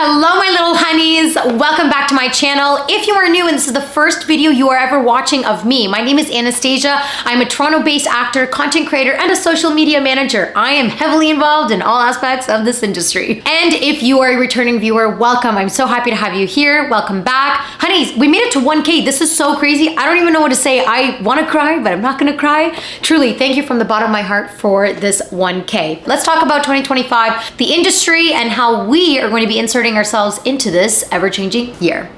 Hello my little honeys, welcome back to my channel. If you are new and this is the first video you are ever watching of me, my name is Anastasia. I'm a Toronto-based actor, content creator, and a social media manager. I am heavily involved in all aspects of this industry. And if you are a returning viewer, welcome. I'm so happy to have you here. Welcome back. Honeys, we made it to 1K. This is so crazy. I don't even know what to say. I want to cry, but I'm not going to cry. Truly, thank you from the bottom of my heart for this 1K. Let's talk about 2025, the industry, and how we are going to be inserting ourselves into this ever-changing year.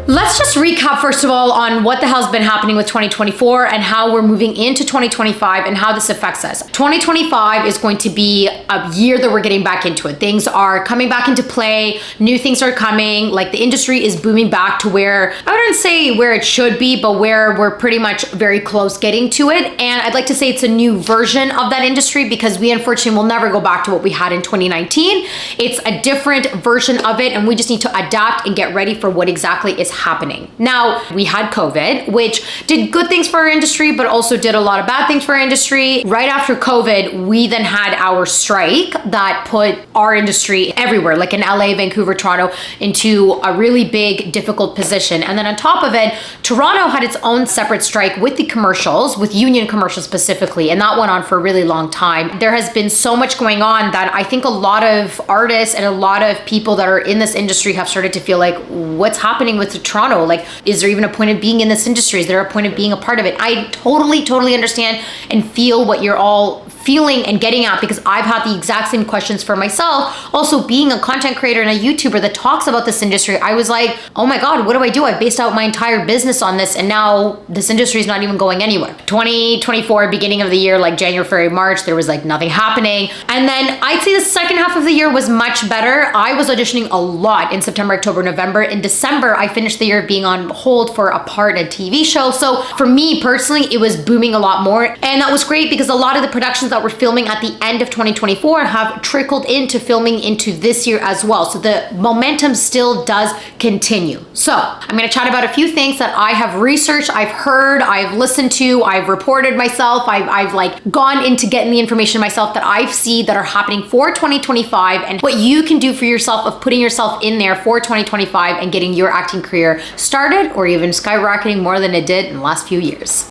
Let's just recap first of all on what the hell's been happening with 2024 and how we're moving into 2025 and how this affects us. 2025 is going to be a year that we're getting back into it. Things are coming back into play, new things are coming, like the industry is booming back to where, I wouldn't say where it should be, but where we're pretty much very close getting to it. And I'd like to say it's a new version of that industry because we unfortunately will never go back to what we had in 2019. It's a different version of it and we just need to adapt and get ready for what exactly is happening. Now, we had COVID, which did good things for our industry, but also did a lot of bad things for our industry. Right after COVID, we then had our strike that put our industry everywhere, like in LA, Vancouver, Toronto, into a really big, difficult position. And then on top of it, Toronto had its own separate strike with the commercials, with union commercials specifically, and that went on for a really long time. There has been so much going on that I think a lot of artists and a lot of people that are in this industry have started to feel like, what's happening with Toronto? Like, is there even a point of being in this industry? Is there a point of being a part of it? I totally understand and feel what you're all feeling and getting at because I've had the exact same questions for myself. Also, being a content creator and a YouTuber that talks about this industry, I was like, oh my God, what do I do? I based out my entire business on this and now this industry is not even going anywhere. 2024, beginning of the year, like January, February, March, there was like nothing happening. And then I'd say the second half of the year was much better. I was auditioning a lot in September, October, November. In December, I finished the year being on hold for a part in a TV show. So for me personally, it was booming a lot more. And that was great because a lot of the productions that we're filming at the end of 2024 have trickled into filming into this year as well. So the momentum still does continue. So I'm gonna chat about a few things that I have researched, I've heard, I've listened to, I've reported myself, I've like gone into getting the information myself that I've seen that are happening for 2025 and what you can do for yourself of putting yourself in there for 2025 and getting your acting career started or even skyrocketing more than it did in the last few years.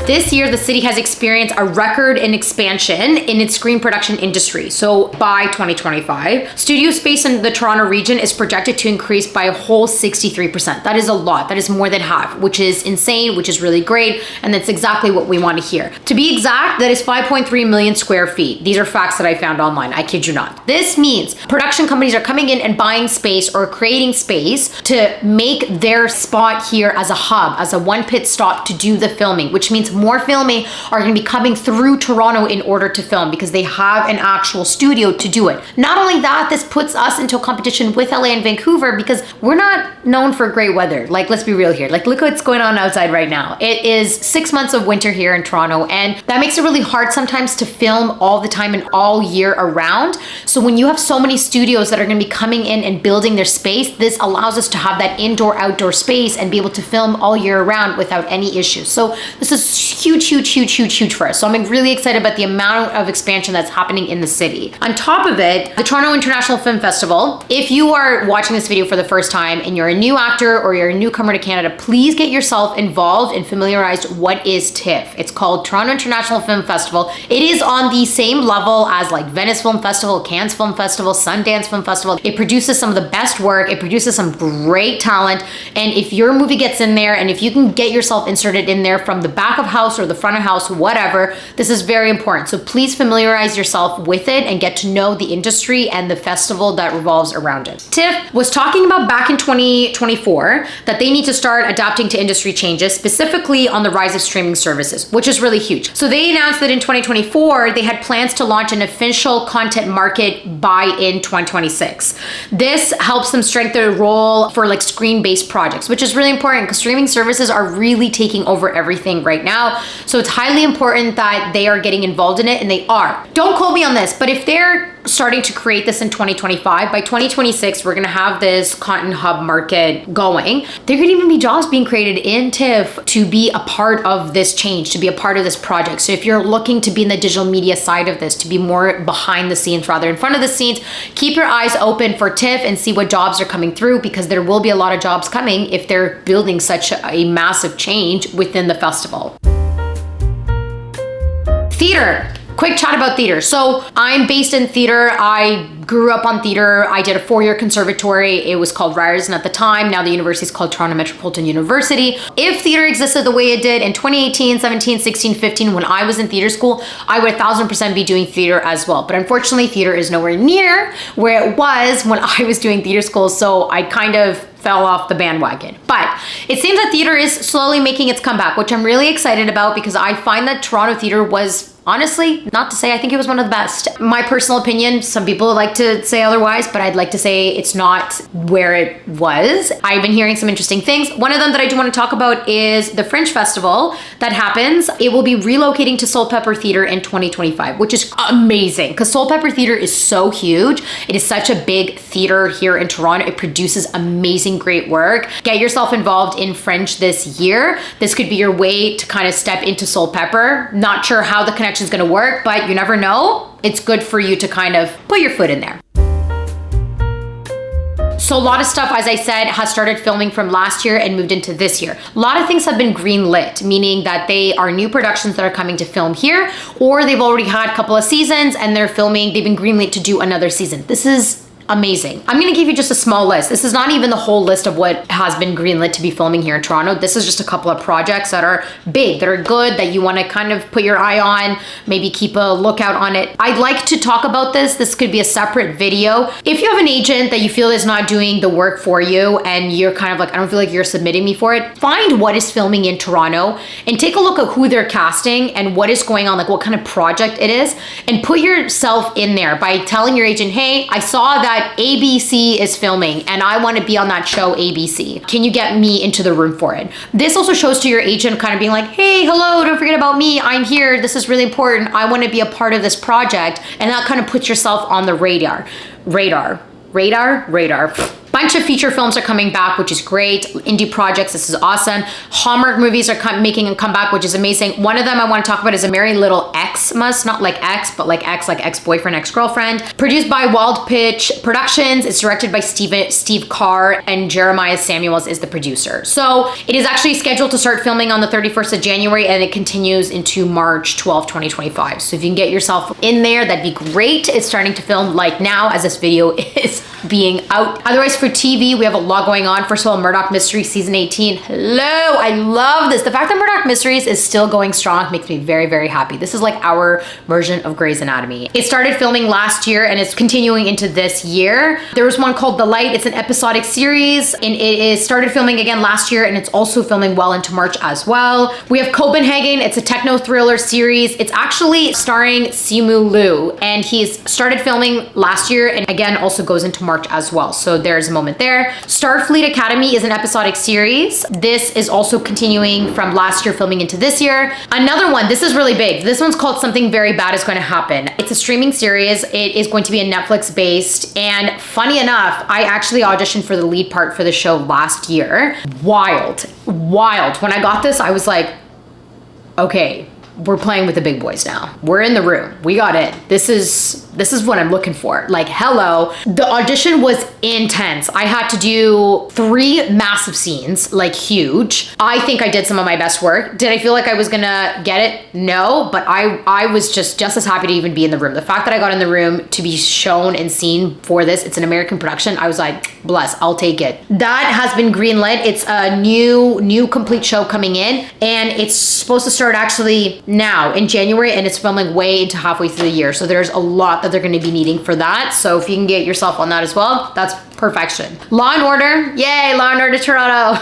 This year, the city has experienced a record in expansion in its screen production industry. So by 2025, studio space in the Toronto region is projected to increase by a whole 63%. That is a lot. That is more than half, which is insane, which is really great. And that's exactly what we want to hear. To be exact, that is 5.3 million square feet. These are facts that I found online. I kid you not. This means production companies are coming in and buying space or creating space to make their spot here as a hub, as a one pit stop to do the filming, which means more filming are going to be coming through Toronto in order to film because they have an actual studio to do it. Not only that, this puts us into a competition with LA and Vancouver because we're not known for great weather. Like, let's be real here. Like, look what's going on outside right now. It is 6 months of winter here in Toronto, and that makes it really hard sometimes to film all the time and all year around. So when you have so many studios that are going to be coming in and building their space, this allows us to have that indoor-outdoor space and be able to film all year round without any issues. So this is huge for us. So I'm really excited about the amount of expansion that's happening in the city. On top of it, the Toronto International Film Festival, if you are watching this video for the first time and you're a new actor or you're a newcomer to Canada, please get yourself involved and familiarized what is TIFF. It's called Toronto International Film Festival. It is on the same level as like Venice Film Festival, Cannes Film Festival, Sundance Film Festival. It produces some of the best work. It produces some great talent. And if your movie gets in there and if you can get yourself inserted in there from the back of house or the front of house, whatever, this is very important. So please familiarize yourself with it and get to know the industry and the festival that revolves around it. TIFF was talking about back in 2024 that they need to start adapting to industry changes, specifically on the rise of streaming services, which is really huge. So they announced that in 2024, they had plans to launch an official content market by in 2026. This helps them strengthen their role for like screen-based projects, which is really important because streaming services are really taking over everything right now. So it's highly important that they are getting involved in it, and they are. Don't quote me on this, but if they're starting to create this in 2025. By 2026, we're gonna have this Content Hub market going. There could even be jobs being created in TIFF to be a part of this change, to be a part of this project. So if you're looking to be in the digital media side of this, to be more behind the scenes rather in front of the scenes, keep your eyes open for TIFF and see what jobs are coming through, because there will be a lot of jobs coming if they're building such a massive change within the festival. Theater. Quick chat about theater. So I'm based in theater. I grew up on theater. I did a 4-year conservatory. It was called Ryerson at the time. Now the university is called Toronto Metropolitan University. If theater existed the way it did in 2018, 17, 16, 15, when I was in theater school, I would 1000% be doing theater as well. But unfortunately, theater is nowhere near where it was when I was doing theater school. So I kind of fell off the bandwagon. But it seems that theater is slowly making its comeback, which I'm really excited about, because I find that Toronto theater was, honestly, not to say I think it was one of the best. My personal opinion, some people like to say otherwise, but I'd like to say it's not where it was. I've been hearing some interesting things. One of them that I do want to talk about is the Fringe Festival that happens. It will be relocating to Soulpepper Theater in 2025, which is amazing because Soulpepper Theater is so huge. It is such a big theater here in Toronto. It produces amazing, great work. Get yourself involved in Fringe this year. This could be your way to kind of step into Soulpepper. Not sure how the connection is going to work, but you never know. It's good for you to kind of put your foot in there. So a lot of stuff, as I said, has started filming from last year and moved into this year. A lot of things have been green lit, meaning that they are new productions that are coming to film here, or they've already had a couple of seasons and they've been green lit to do another season. This is amazing. I'm gonna give you just a small list. This is not even the whole list of what has been greenlit to be filming here in Toronto. This is just a couple of projects that are big, that are good, that you wanna kind of put your eye on, maybe keep a lookout on it. I'd like to talk about this. This could be a separate video. If you have an agent that you feel is not doing the work for you and you're kind of like, I don't feel like you're submitting me for it, find what is filming in Toronto and take a look at who they're casting and what is going on, like what kind of project it is, and put yourself in there by telling your agent, hey, I saw that ABC is filming and I want to be on that show ABC. Can you get me into the room for it? This also shows to your agent kind of being like, hey, hello, don't forget about me. I'm here. This is really important. I want to be a part of this project. And that kind of puts yourself on the radar. Bunch of feature films are coming back, which is great. Indie projects, this is awesome. Hallmark movies are making a comeback, which is amazing. One of them I want to talk about is A Merry Little Xmas, not like X, but like X, like ex-boyfriend, ex-girlfriend. Produced by Wild Pitch Productions. It's directed by Steve Carr, and Jeremiah Samuels is the producer. So it is actually scheduled to start filming on the 31st of January, and it continues into March 12, 2025. So if you can get yourself in there, that'd be great. It's starting to film like now as this video is being out. Otherwise, for TV, we have a lot going on. First of all, Murdoch Mysteries season 18. Hello, I love this. The fact that Murdoch Mysteries is still going strong makes me very, very happy. This is like our version of Grey's Anatomy. It started filming last year and it's continuing into this year. There was one called The Light. It's an episodic series and it is started filming again last year and it's also filming well into March as well. We have Copenhagen. It's a techno thriller series. It's actually starring Simu Liu and he's started filming last year and again also goes into March as well. So there's a moment there. Starfleet Academy is an episodic series. This is also continuing from last year filming into this year. Another one, this is really big. This one's called Something Very Bad Is Going to Happen. It's a streaming series. It is going to be a Netflix based, and funny enough, I actually auditioned for the lead part for the show last year. Wild. When I got this, I was like, okay, we're playing with the big boys now. We're in the room. We got it. This is what I'm looking for. Like, hello. The audition was intense. I had to do 3 massive scenes, like huge. I think I did some of my best work. Did I feel like I was gonna get it? No, but I was just as happy to even be in the room. The fact that I got in the room to be shown and seen for this, it's an American production. I was like, bless, I'll take it. That has been greenlit. It's a new complete show coming in, and it's supposed to start actually now in January, and it's filming way into halfway through the year. So there's a lot that they're going to be needing for that. So if you can get yourself on that as well, that's Perfection. Law and Order. Yay, Law and Order Toronto.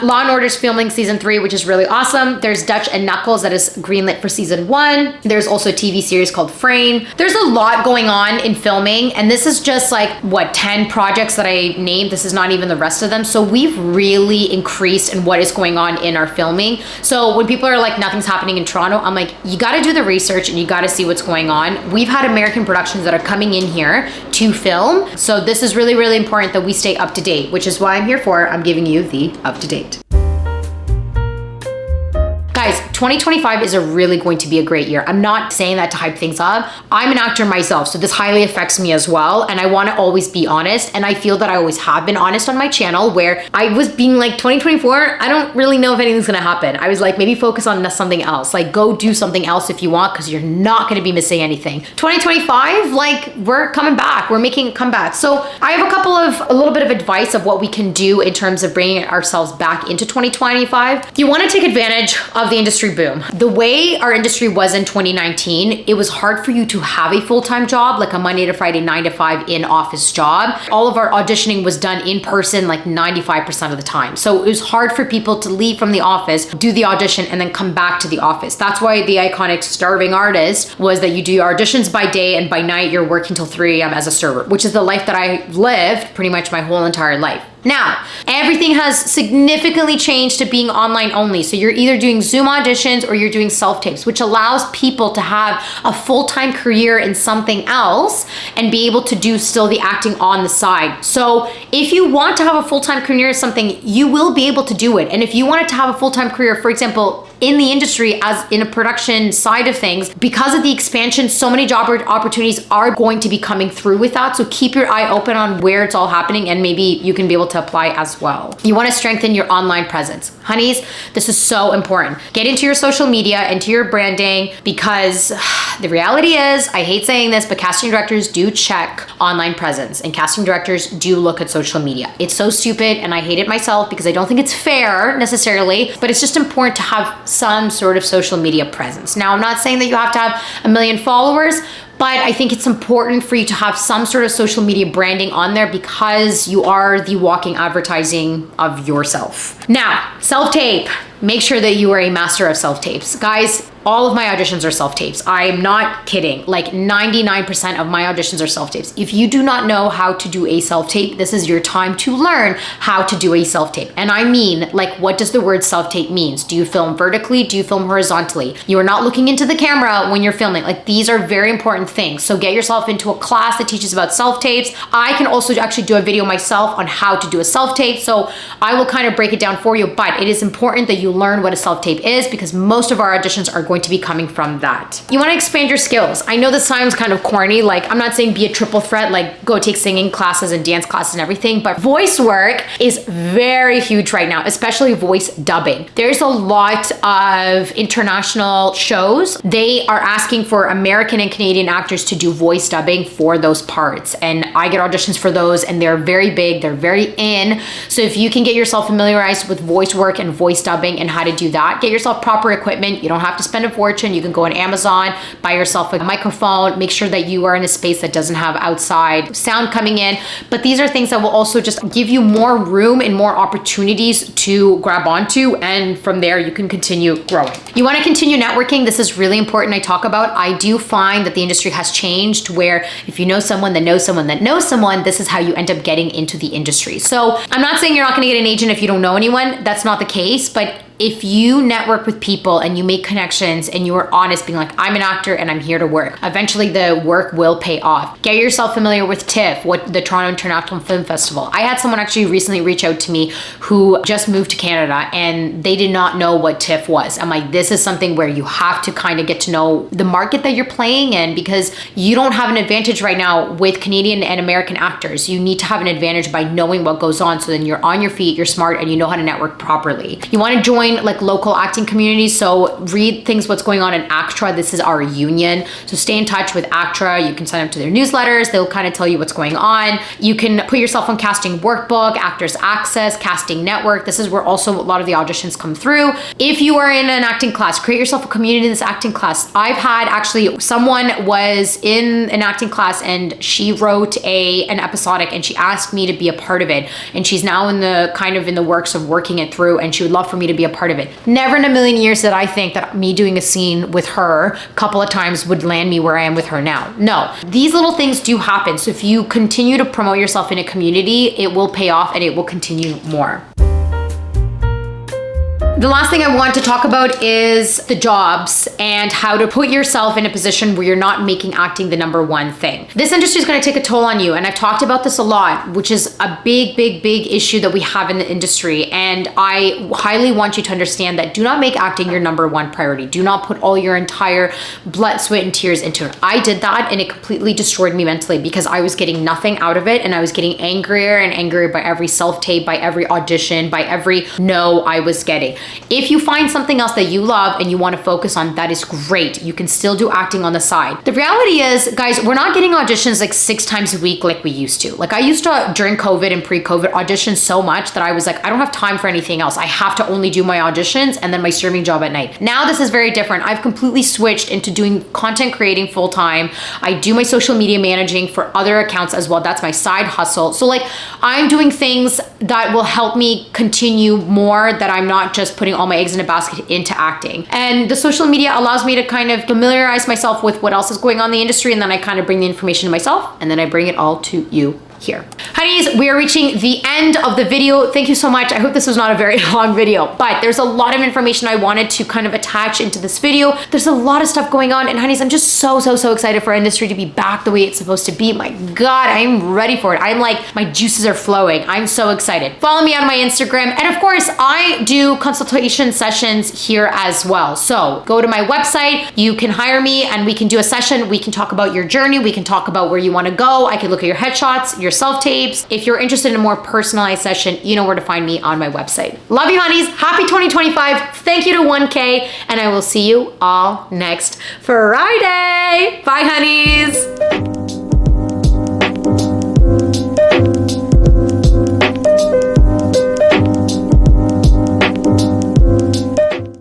Law and Order's filming season 3, which is really awesome. There's Dutch and Knuckles that is greenlit for season 1. There's also a TV series called Frame. There's a lot going on in filming, and this is just like, what, 10 projects that I named. This is not even the rest of them. So we've really increased in what is going on in our filming. So when people are like, nothing's happening in Toronto, I'm like, you got to do the research and you got to see what's going on. We've had American productions that are coming in here to film. So this is really, really important that we stay up to date, which is why I'm here for. I'm giving you the up to date. Guys, 2025 is really going to be a great year. I'm not saying that to hype things up. I'm an actor myself, so this highly affects me as well. And I want to always be honest. And I feel that I always have been honest on my channel, where I was being like, 2024, I don't really know if anything's going to happen. I was like, maybe focus on something else. Like, go do something else if you want, because you're not going to be missing anything. 2025, like, we're coming back. We're making a comeback. So I have a little bit of advice of what we can do in terms of bringing ourselves back into 2025. If you want to take advantage of the industry boom. The way our industry was in 2019, it was hard for you to have a full-time job, like a Monday to Friday, 9 to 5 in-office job. All of our auditioning was done in person like 95% of the time. So it was hard for people to leave from the office, do the audition, and then come back to the office. That's why the iconic Starving Artist was that you do your auditions by day and by night you're working till 3 a.m. as a server, which is the life that I lived pretty much my whole entire life. Now, everything has significantly changed to being online only. So you're either doing Zoom auditions or you're doing self-tapes, which allows people to have a full-time career in something else and be able to do still the acting on the side. So if you want to have a full-time career in something, you will be able to do it. And if you wanted to have a full-time career, for example, in the industry as in a production side of things, because of the expansion, so many job opportunities are going to be coming through with that. So keep your eye open on where it's all happening, and maybe you can be able to apply as well. You want to strengthen your online presence. Honeys, this is so important. Get into your social media, into your branding, because the reality is, I hate saying this, but casting directors do check online presence and casting directors do look at social media. It's so stupid, and I hate it myself because I don't think it's fair necessarily, but it's just important to have some sort of social media presence. Now, I'm not saying that you have to have 1 million followers, but I think it's important for you to have some sort of social media branding on there, because you are the walking advertising of yourself. Now, self-tape. Make sure that you are a master of self-tapes. Guys, all of my auditions are self-tapes. I am not kidding. Like 99% of my auditions are self-tapes. If you do not know how to do a self-tape, this is your time to learn how to do a self-tape. And I mean, like, what does the word self-tape means? Do you film vertically? Do you film horizontally? You are not looking into the camera when you're filming. Like, these are very important things. So get yourself into a class that teaches about self-tapes. I can also actually do a video myself on how to do a self-tape. So I will kind of break it down for you, but it is important that you learn what a self-tape is, because most of our auditions are going to be coming from that. You want to expand your skills. I know this sounds kind of corny. Like, I'm not saying be a triple threat, like go take singing classes and dance classes and everything, but voice work is very huge right now, especially voice dubbing. There's a lot of international shows. They are asking for American and Canadian actors to do voice dubbing for those parts. And I get auditions for those, and they're very big, they're very in. So if you can get yourself familiarized with voice work and voice dubbing and how to do that, get yourself proper equipment. You don't have to spend a fortune. You can go on Amazon, buy yourself a microphone, make sure that you are in a space that doesn't have outside sound coming in. But these are things that will also just give you more room and more opportunities to grab onto, and from there you can continue growing. You want to continue networking. This is really important. I talk about, I do find that the industry has changed, where if you know someone that knows someone that knows someone, this is how you end up getting into the industry. So I'm not saying you're not going to get an agent if you don't know anyone. That's not the case, but if you network with people and you make connections and you are honest, being like, I'm an actor and I'm here to work, eventually the work will pay off. Get yourself familiar with TIFF, the Toronto International Film Festival. I had someone actually recently reach out to me who just moved to Canada and they did not know what TIFF was. I'm like, this is something where you have to kind of get to know the market that you're playing in, because you don't have an advantage right now with Canadian and American actors. You need to have an advantage by knowing what goes on, so then you're on your feet, you're smart, and you know how to network properly. You want to join join like local acting communities. So read things what's going on in ACTRA. This is our union. So stay in touch with ACTRA. You can sign up to their newsletters. They'll kind of tell you what's going on. You can put yourself on Casting Workbook, Actors Access, Casting Network. This is where also a lot of the auditions come through. If you are in an acting class, create yourself a community in this acting class. I've had actually someone was in an acting class and she wrote an episodic and she asked me to be a part of it. And she's now in the works of working it through, and she would love for me to be a part of it. Never in a million years did I think that me doing a scene with her a couple of times would land me where I am with her now. No, these little things do happen. So if you continue to promote yourself in a community, it will pay off and it will continue more. The last thing I want to talk about is the jobs and how to put yourself in a position where you're not making acting the number one thing. This industry is going to take a toll on you, and I've talked about this a lot, which is a big issue that we have in the industry. And I highly want you to understand that do not make acting your number one priority. Do not put all your entire blood, sweat, and tears into it. I did that and it completely destroyed me mentally because I was getting nothing out of it, and I was getting angrier and angrier by every self-tape, by every audition, by every no I was getting. If you find something else that you love and you want to focus on, that is great. You can still do acting on the side. The reality is, guys, we're not getting auditions like 6 times a week like we used to. Like I used to, during COVID and pre-COVID, audition so much that I was like, I don't have time for anything else. I have to only do my auditions and then my serving job at night. Now this is very different. I've completely switched into doing content creating full time. I do my social media managing for other accounts as well. That's my side hustle. So like I'm doing things that will help me continue more, that I'm not just putting all my eggs in a basket into acting. And the social media allows me to kind of familiarize myself with what else is going on in the industry, and then I kind of bring the information to myself and then I bring it all to you here. Honeys, we are reaching the end of the video. Thank you so much. I hope this was not a very long video, but there's a lot of information I wanted to kind of attach into this video. There's a lot of stuff going on, and honeys, I'm just so excited for our industry to be back the way it's supposed to be. My God, I'm ready for it. I'm like, my juices are flowing. I'm so excited. Follow me on my Instagram. And of course, I do consultation sessions here as well. So go to my website. You can hire me and we can do a session. We can talk about your journey. We can talk about where you want to go. I can look at your headshots, your self-tapes. If you're interested in a more personalized session, you know where to find me on my website. Love you, honeys. Happy 2025. Thank you to 1K, and I will see you all next Friday. Bye, honeys.